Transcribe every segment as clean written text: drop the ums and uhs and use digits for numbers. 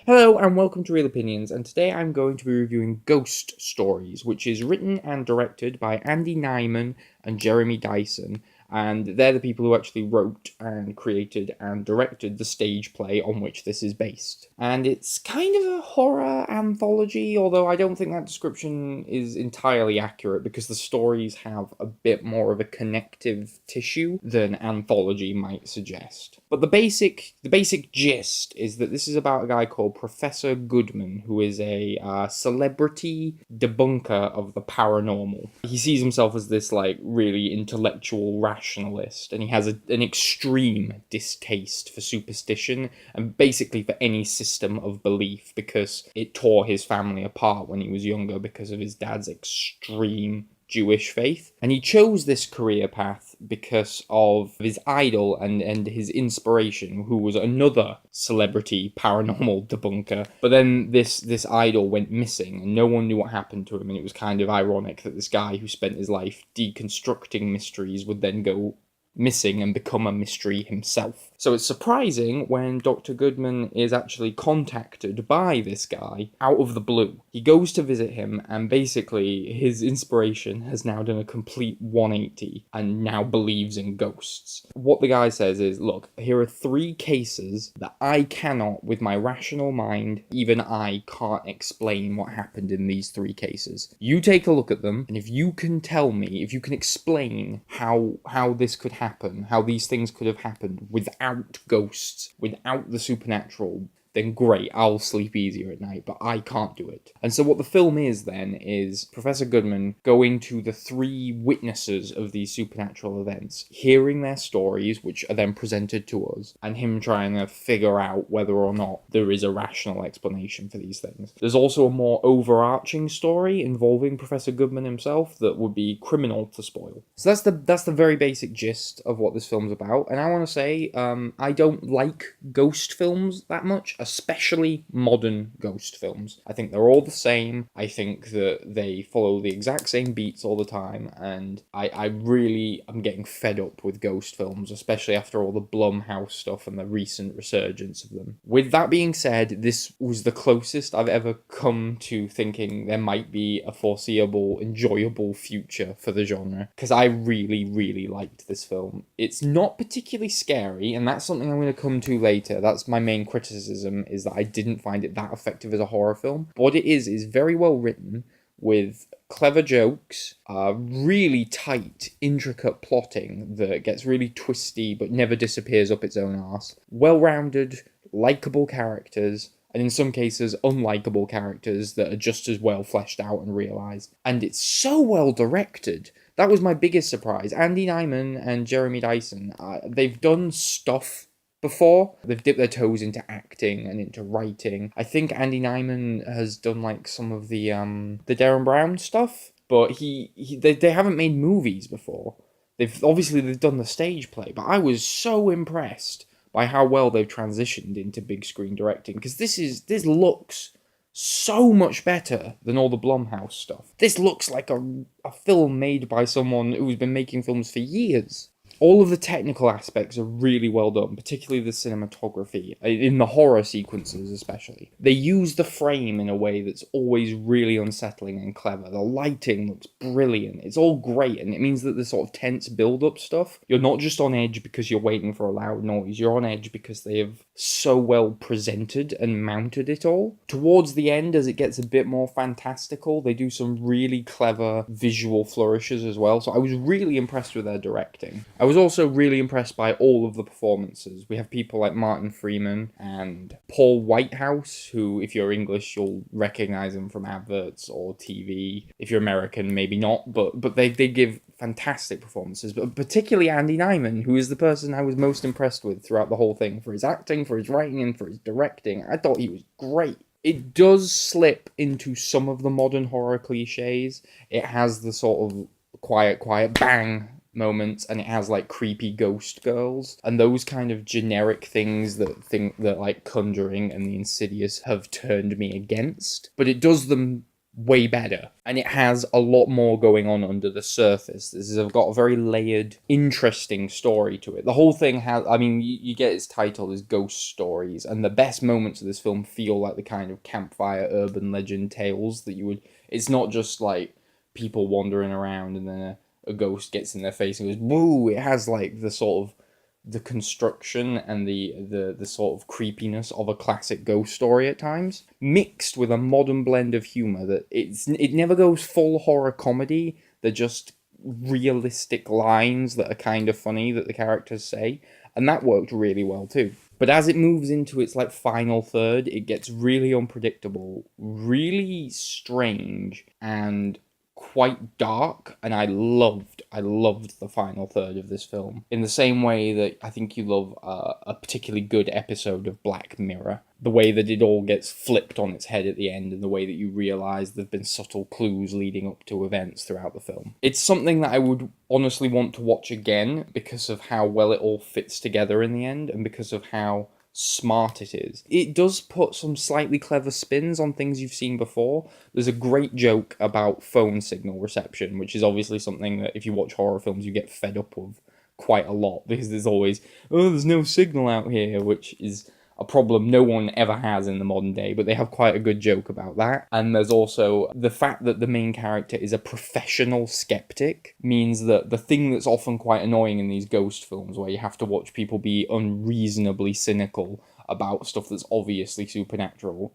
Hello and welcome to Real Opinions, and today I'm going to be reviewing Ghost Stories, which is written and directed by Andy Nyman and Jeremy Dyson, and they're the people who actually wrote and created and directed the stage play on which this is based. And it's kind of a horror anthology, although I don't think that description is entirely accurate because the stories have a bit more of a connective tissue than anthology might suggest. But the basic gist is that this is about a guy called Professor Goodman, who is a celebrity debunker of the paranormal. He sees himself as this really intellectual rationalist, and he has an extreme distaste for superstition and basically for any system of belief because it tore his family apart when he was younger because of his dad's extreme Jewish faith. And he chose this career path because of his idol and his inspiration, who was another celebrity paranormal debunker. But then this idol went missing and no one knew what happened to him, and it was kind of ironic that this guy who spent his life deconstructing mysteries would then go missing and become a mystery himself. So it's surprising when Dr. Goodman is actually contacted by this guy out of the blue. He goes to visit him, and basically his inspiration has now done a complete 180 and now believes in ghosts. What the guy says is, look, here are 3 cases that I cannot, with my rational mind, even I can't explain what happened in these 3 cases. You take a look at them, and if you can tell me, if you can explain how this could happen, how these things could have happened without ghosts, without the supernatural, then great, I'll sleep easier at night, but I can't do it. And so what the film is then is Professor Goodman going to the 3 witnesses of these supernatural events, hearing their stories, which are then presented to us, and him trying to figure out whether or not there is a rational explanation for these things. There's also a more overarching story involving Professor Goodman himself that would be criminal to spoil. So that's the very basic gist of what this film's about, and I want to say, I don't like ghost films that much, especially modern ghost films. I think they're all the same. I think that they follow the exact same beats all the time, and I really am getting fed up with ghost films, especially after all the Blumhouse stuff and the recent resurgence of them. With that being said, this was the closest I've ever come to thinking there might be a foreseeable, enjoyable future for the genre, because I really, really liked this film. It's not particularly scary, and that's something I'm going to come to later. That's my main criticism, is that I didn't find it that effective as a horror film. But what it is very well written, with clever jokes, really tight, intricate plotting that gets really twisty but never disappears up its own arse. Well-rounded, likeable characters, and in some cases unlikable characters that are just as well fleshed out and realised. And it's so well directed. That was my biggest surprise. Andy Nyman and Jeremy Dyson, they've done stuff before. They've dipped their toes into acting and into writing. I think Andy Nyman has done some of the Darren Brown stuff, but they haven't made movies before. They've done the stage play, but I was so impressed by how well they've transitioned into big screen directing, because this looks so much better than all the Blumhouse stuff. This looks like a film made by someone who's been making films for years. All of the technical aspects are really well done, particularly the cinematography, in the horror sequences especially. They use the frame in a way that's always really unsettling and clever. The lighting looks brilliant. It's all great, and it means that the sort of tense build-up stuff, you're not just on edge because you're waiting for a loud noise, you're on edge because they have so well presented and mounted it all. Towards the end, as it gets a bit more fantastical, they do some really clever visual flourishes as well, so I was really impressed with their directing. I was also really impressed by all of the performances. We have people like Martin Freeman and Paul Whitehouse, who, if you're English, you'll recognize him from adverts or TV. If you're American, maybe not, but they give fantastic performances, but particularly Andy Nyman, who is the person I was most impressed with throughout the whole thing, for his acting, for his writing, and for his directing. I thought he was great. It does slip into some of the modern horror cliches. It has the sort of quiet bang moments, and it has creepy ghost girls and those kind of generic things that Conjuring and The Insidious have turned me against, but it does them way better. And it has a lot more going on under the surface. This has got a very layered, interesting story to it. The whole thing has, I mean, you get its title as Ghost Stories, and the best moments of this film feel like the kind of campfire urban legend tales that you would, it's not just like people wandering around and then a ghost gets in their face and goes, woo! It has like the sort of the construction and the sort of creepiness of a classic ghost story at times, mixed with a modern blend of humor that it never goes full horror comedy. They're just realistic lines that are kind of funny that the characters say, and that worked really well too. But as it moves into its like final third, it gets really unpredictable, really strange, and quite dark, and I loved the final third of this film in the same way that I think you love a particularly good episode of Black Mirror. The way that it all gets flipped on its head at the end, and the way that you realise there've been subtle clues leading up to events throughout the film. It's something that I would honestly want to watch again because of how well it all fits together in the end, and because of how smart it is. It does put some slightly clever spins on things you've seen before. There's a great joke about phone signal reception, which is obviously something that if you watch horror films you get fed up of quite a lot, because there's always, oh, there's no signal out here, which is a problem no one ever has in the modern day, but they have quite a good joke about that. And there's also the fact that the main character is a professional skeptic, means that the thing that's often quite annoying in these ghost films, where you have to watch people be unreasonably cynical about stuff that's obviously supernatural,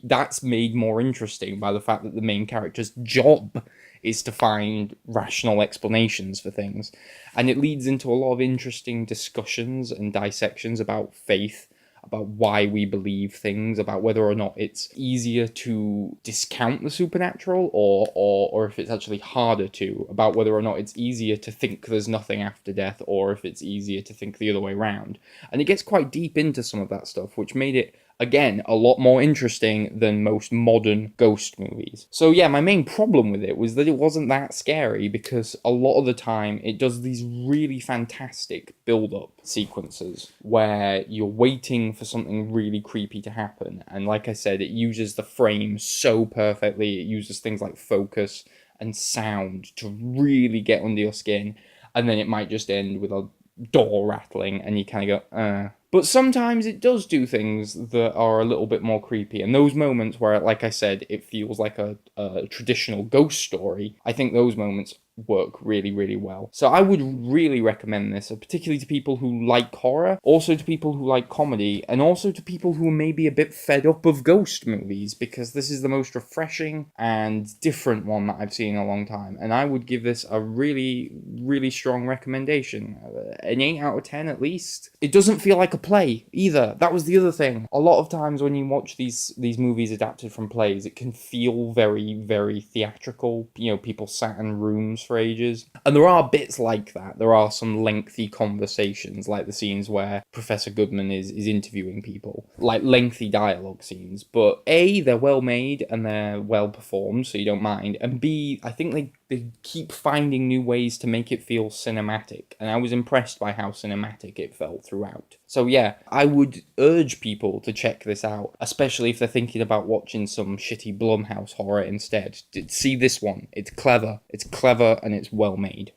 that's made more interesting by the fact that the main character's job is to find rational explanations for things. And it leads into a lot of interesting discussions and dissections about faith, about why we believe things, about whether or not it's easier to discount the supernatural or if it's actually harder to, about whether or not it's easier to think there's nothing after death or if it's easier to think the other way around. And it gets quite deep into some of that stuff, which made it, again, a lot more interesting than most modern ghost movies. So yeah, my main problem with it was that it wasn't that scary, because a lot of the time it does these really fantastic build-up sequences where you're waiting for something really creepy to happen. And like I said, it uses the frame so perfectly. It uses things like focus and sound to really get under your skin. And then it might just end with a door rattling and you kind of go, But sometimes it does do things that are a little bit more creepy. And those moments where, like I said, it feels like a traditional ghost story, I think those moments work really, really well. So I would really recommend this, particularly to people who like horror, also to people who like comedy, and also to people who are maybe a bit fed up of ghost movies, because this is the most refreshing and different one that I've seen in a long time. And I would give this a really, really strong recommendation. An 8 out of 10 at least. It doesn't feel like a play either. That was the other thing. A lot of times when you watch these movies adapted from plays, it can feel very, very theatrical. You know, people sat in rooms for ages. And there are bits like that. There are some lengthy conversations, like the scenes where Professor Goodman is interviewing people. Like lengthy dialogue scenes. But A, they're well made and they're well performed, so you don't mind. And B, I think they keep finding new ways to make it feel cinematic. And I was impressed by how cinematic it felt throughout. So yeah, I would urge people to check this out, especially if they're thinking about watching some shitty Blumhouse horror instead. See this one. It's clever and it's well made.